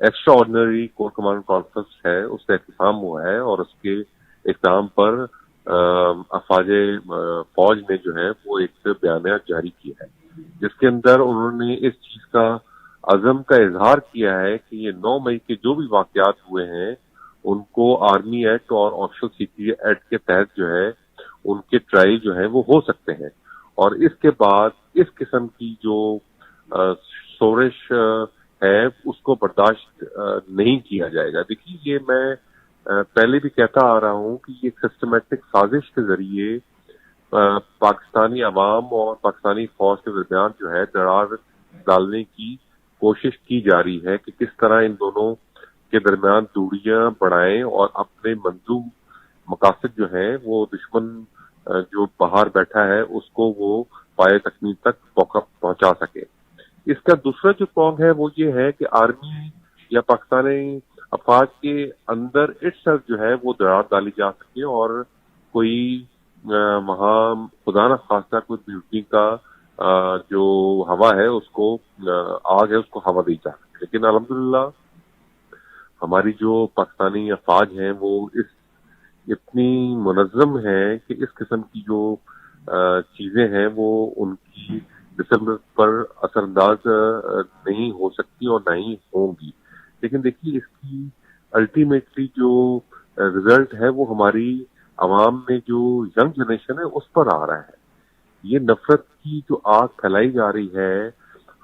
Extra ordinary کور command conference ہے اس کا اختتام ہوا ہے، اور اس کے اختتام پر افواج فوج نے جو ہے وہ ایک بیانیہ جاری کیا ہے، جس کے اندر انہوں نے اس چیز کا عزم کا اظہار کیا ہے کہ یہ 9 مئی کے جو بھی واقعات ہوئے ہیں ان کو آرمی ایکٹ اور آفیشل سیکریٹ ایکٹ کے تحت جو ہے ان کے ٹرائل جو ہے وہ ہو سکتے ہیں، اور اس کے بعد اس قسم کی جو شورش ہے اس کو برداشت نہیں کیا جائے گا۔ دیکھیے یہ میں پہلے بھی کہتا آ رہا ہوں کہ یہ سسٹمیٹک سازش کے ذریعے پاکستانی عوام اور پاکستانی فوج کے درمیان جو ہے دراڑ ڈالنے کی کوشش کی جا رہی ہے کہ کس طرح ان دونوں کے درمیان دوریاں بڑھائیں اور اپنے منظوم مقاصد جو ہیں وہ دشمن جو باہر بیٹھا ہے اس کو وہ پائے تکمیل تک پہنچا سکے۔ اس کا دوسرا جو پرونگ ہے وہ یہ ہے کہ آرمی یا پاکستانی افواج کے اندر جو ہے وہ دراڑ ڈالی جا سکے اور کوئی وہاں خدا نہ خواستہ کوئی بیوٹی کا جو ہوا ہے اس کو آگ ہے اس کو ہوا دی جا سکے، لیکن الحمدللہ ہماری جو پاکستانی افواج ہیں وہ اتنی منظم ہے کہ اس قسم کی جو چیزیں ہیں وہ ان کی ڈسپلن پر اثر انداز نہیں ہو سکتی اور نہ ہی ہوں گی۔ لیکن دیکھیے اس کی الٹیمیٹلی جو رزلٹ ہے وہ ہماری عوام میں جو ینگ جنریشن ہے اس پر آ رہا ہے۔ یہ نفرت کی جو آگ پھیلائی جا رہی ہے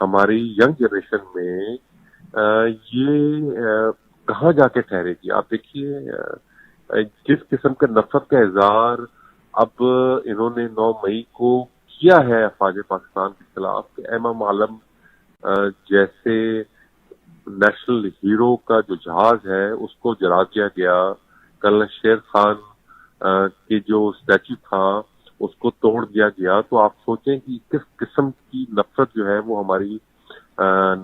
ہماری ینگ جنریشن میں، یہ کہاں جا کے ٹھہرے گی؟ آپ دیکھیے جس قسم کا نفرت کا اظہار اب انہوں نے 9 مئی کو کیا ہے افواج پاکستان کے خلاف، کہ امام عالم جیسے نیشنل ہیرو کا جو جہاز ہے اس کو جلا دیا گیا، کرنل شیر خان کے جو اسٹیچو تھا اس کو توڑ دیا گیا، تو آپ سوچیں کہ کس قسم کی نفرت جو ہے وہ ہماری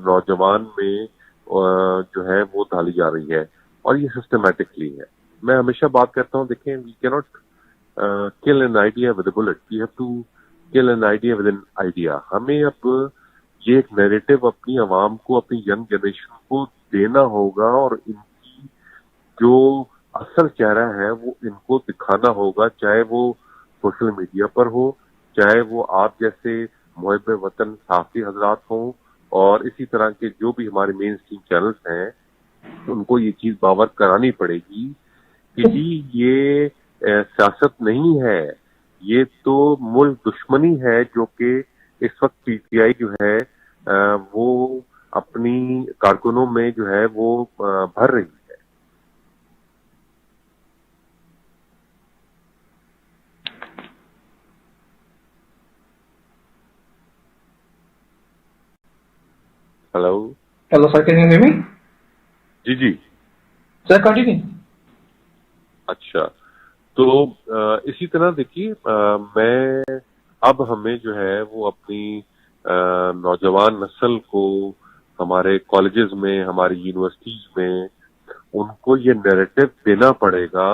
نوجوان میں جو ہے وہ ڈالی جا رہی ہے، اور یہ سسٹمیٹکلی ہے۔ میں ہمیشہ بات کرتا ہوں، دیکھیں وی can not kill an idea with a bullet, we have to kill an idea with an idea. ہمیں اب یہ ایک نیریٹو اپنی عوام کو، اپنی ینگ جنریشن کو دینا ہوگا، اور ان کی جو اصل چہرہ ہے وہ ان کو دکھانا ہوگا، چاہے وہ سوشل میڈیا پر ہو، چاہے وہ آپ جیسے محب وطن صحافی حضرات ہوں، اور اسی طرح کے جو بھی ہمارے مین اسٹریم چینلز ہیں ان کو یہ چیز باور کرانی پڑے گی کہ جی یہ سیاست نہیں ہے، یہ تو ملک دشمنی ہے جو کہ اس وقت پی ٹی آئی جو ہے وہ اپنی کارکنوں میں جو ہے وہ بھر رہی ہے۔ Hello sir, can you hear me? جی جی سر کنٹینیو۔ اچھا، تو اسی طرح دیکھیے میں اب ہمیں جو ہے وہ اپنی نوجوان نسل کو ہمارے کالجز میں، ہماری یونیورسٹیز میں ان کو یہ نیریٹو دینا پڑے گا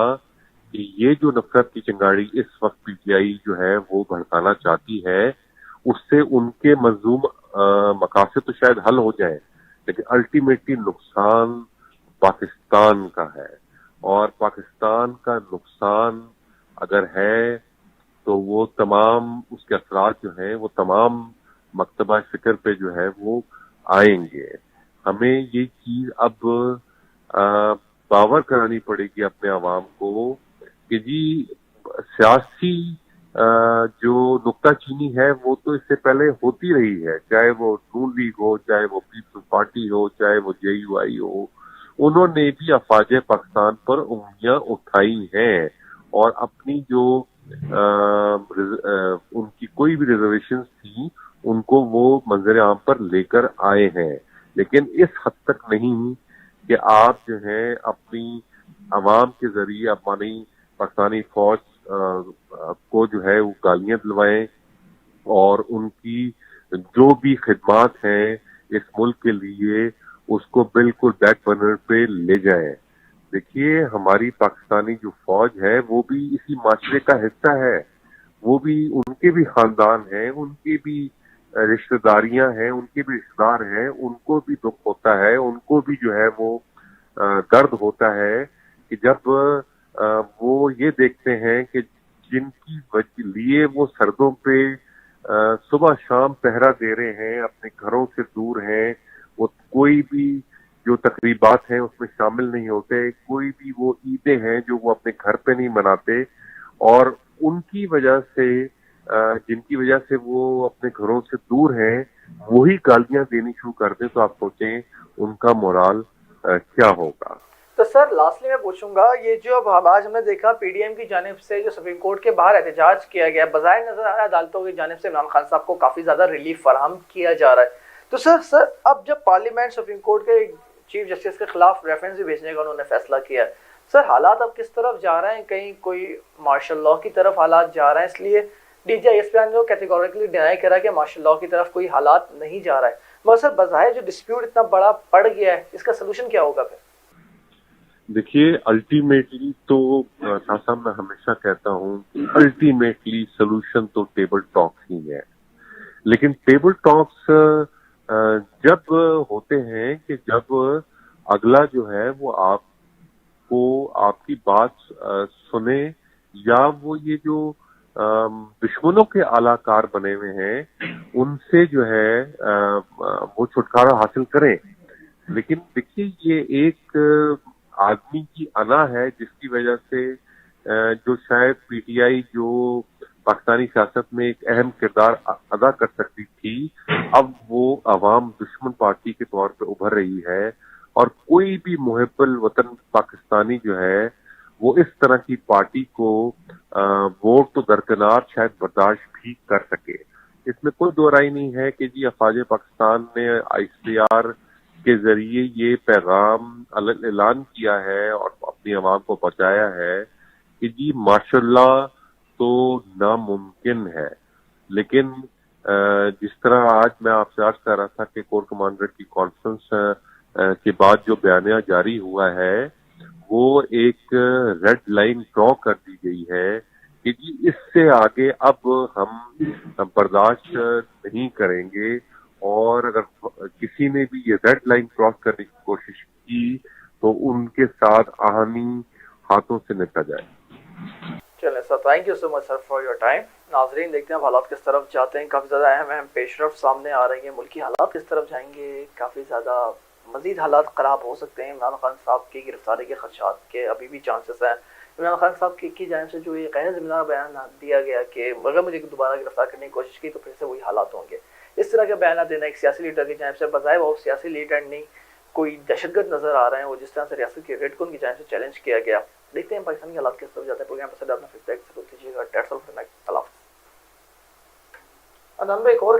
کہ یہ جو نفرت کی چنگاڑی اس وقت پی ٹی آئی جو ہے وہ بھڑکانا چاہتی ہے، اس سے ان کے منظوم مقاصد تو شاید حل ہو جائیں، لیکن الٹیمیٹلی نقصان پاکستان کا ہے، اور پاکستان کا نقصان اگر ہے تو وہ تمام اس کے اثرات جو ہیں وہ تمام مکتبہ فکر پہ جو ہے وہ آئیں گے۔ ہمیں یہ چیز اب باور کرانی پڑے گی اپنے عوام کو کہ جی سیاسی جو نکتہ چینی ہے وہ تو اس سے پہلے ہوتی رہی ہے، چاہے وہ نون لیگ ہو، چاہے وہ پیپلز پارٹی ہو، چاہے وہ جے یو آئی ہو، انہوں نے بھی افواج پاکستان پر انگلیاں اٹھائی ہیں، اور اپنی جو ان کی کوئی بھی ریزرویشنز تھی ان کو وہ منظر عام پر لے کر آئے ہیں، لیکن اس حد تک نہیں کہ آپ جو ہے اپنی عوام کے ذریعے اپنی پاکستانی فوج کو جو ہے وہ گالیاں دلوائیں اور ان کی جو بھی خدمات ہیں اس ملک کے لیے اس کو بالکل بیک برنر پہ لے جائیں۔ دیکھیے ہماری پاکستانی جو فوج ہے وہ بھی اسی معاشرے کا حصہ ہے، وہ بھی ان کے بھی خاندان ہیں، ان کے بھی رشتہ داریاں ہیں، ان کے بھی رشتہ دار ہیں، ان کو بھی دکھ ہوتا ہے، ان کو بھی جو ہے وہ درد ہوتا ہے کہ جب وہ یہ دیکھتے ہیں کہ جن کی لیے وہ سردوں پہ صبح شام پہرا دے رہے ہیں، اپنے گھروں سے دور ہیں، وہ کوئی بھی جو تقریبات ہیں اس میں شامل نہیں ہوتے، کوئی بھی وہ عیدیں ہیں جو وہ اپنے گھر پہ نہیں مناتے، اور ان کی وجہ سے جن کی وجہ سے وہ اپنے گھروں سے دور ہیں، وہی گالیاں دینی شروع کر دیں تو آپ سوچیں ان کا مورال کیا ہوگا۔ تو سر لاسٹلی میں پوچھوں گا، یہ جو اب آج ہم نے دیکھا پی ڈی ایم کی جانب سے جو سپریم کورٹ کے باہر احتجاج کیا گیا، بظاہر نظر آ رہا ہے عدالتوں کی جانب سے عمران خان صاحب کو کافی زیادہ ریلیف فراہم کیا جا رہا ہے، تو سر اب جب پارلیمنٹ سپریم کورٹ کے چیف جسٹس کے خلاف ریفرنس بھی بھیجنے کا انہوں نے فیصلہ کیا ہے، سر حالات اب کس طرف جا رہے ہیں؟ کہیں کوئی مارشل لاء کی طرف حالات جا رہے ہیں؟ اس لیے D G I S P R نے جو کیٹیگوریکلی ڈینائی کرا کہ مارشل لاء کی طرف کوئی حالات نہیں جا رہا ہے، مگر سر بظاہر جو ڈسپیوٹ اتنا بڑا پڑ گیا ہے، اس کا سلوشن کیا ہوگا پھر؟ دیکھیے الٹیمیٹلی تو صاحب میں ہمیشہ کہتا ہوں کہ الٹیمیٹلی سلوشن تو ٹیبل ٹاکس ہی ہے، لیکن ٹیبل ٹاکس جب ہوتے ہیں کہ جب اگلا جو ہے وہ آپ کو آپ کی بات سنے، یا وہ یہ جو دشمنوں کے اعلی کار بنے ہوئے ہیں ان سے جو ہے وہ چھٹکارا حاصل کریں۔ لیکن دیکھیے یہ ایک آدمی کی انا ہے جس کی وجہ سے جو شاید پی ٹی آئی جو پاکستانی سیاست میں ایک اہم کردار ادا کر سکتی تھی، اب وہ عوام دشمن پارٹی کے طور پہ ابھر رہی ہے، اور کوئی بھی محب الوطن پاکستانی جو ہے وہ اس طرح کی پارٹی کو ووٹ تو درکنار شاید برداشت بھی کر سکے۔ اس میں کوئی دو رائے نہیں ہے کہ جی افواج پاکستان نے آئی سی آر کے ذریعے یہ پیغام اعلان کیا ہے اور اپنی عوام کو بچایا ہے کہ جی ماشاءاللہ تو ناممکن ہے، لیکن جس طرح آج میں آپ سے عرض کر رہا تھا کہ کور کمانڈر کی کانفرنس کے بعد جو بیانیہ جاری ہوا ہے وہ ایک ریڈ لائن ڈرا کر دی گئی ہے کہ جی اس سے آگے اب ہم برداشت نہیں کریں گے، اور اگر کسی نے بھی یہ ریڈ لائن کراس کرنے کی کوشش کی تو ان کے ساتھ آہنی ہاتھوں سے نپٹا جائے۔ چلیں sir, thank you so much sir for your time. ناظرین دیکھتے ہیں اب حالات کس طرف جاتے ہیں، کافی زیادہ اہم پیش رفت سامنے آ رہی ہیں، ملکی حالات کس طرف جائیں گے، کافی زیادہ مزید حالات خراب ہو سکتے ہیں۔ عمران خان صاحب کی گرفتاری کے خدشات کے ابھی بھی چانسز ہیں۔ عمران خان صاحب کی جانب سے جو یہ غیر ذمہ دار بیان دیا گیا کہ اگر مجھے دوبارہ گرفتار کرنے کی کوشش کی تو پھر سے وہی حالات ہوں گے، اس طرح کا بیانات دینا ایک سیاسی لیڈر کی جانب سے بظاہر وہ سیاسی لیڈر نہیں کوئی دہشت گرد نظر آ رہے ہیں، وہ جس طرح سے ریاست کی ریڈ کو ان کی جانب سے چیلنج کیا گیا۔ دیکھتے ہیں پاکستان کے حالات کس طرف جاتے ہیں۔ پروگرام پسند اپنا فیڈ بیک ضرور دیجیے گا۔ That's all for night. اللہ حافظ۔ اب ہم ایک اور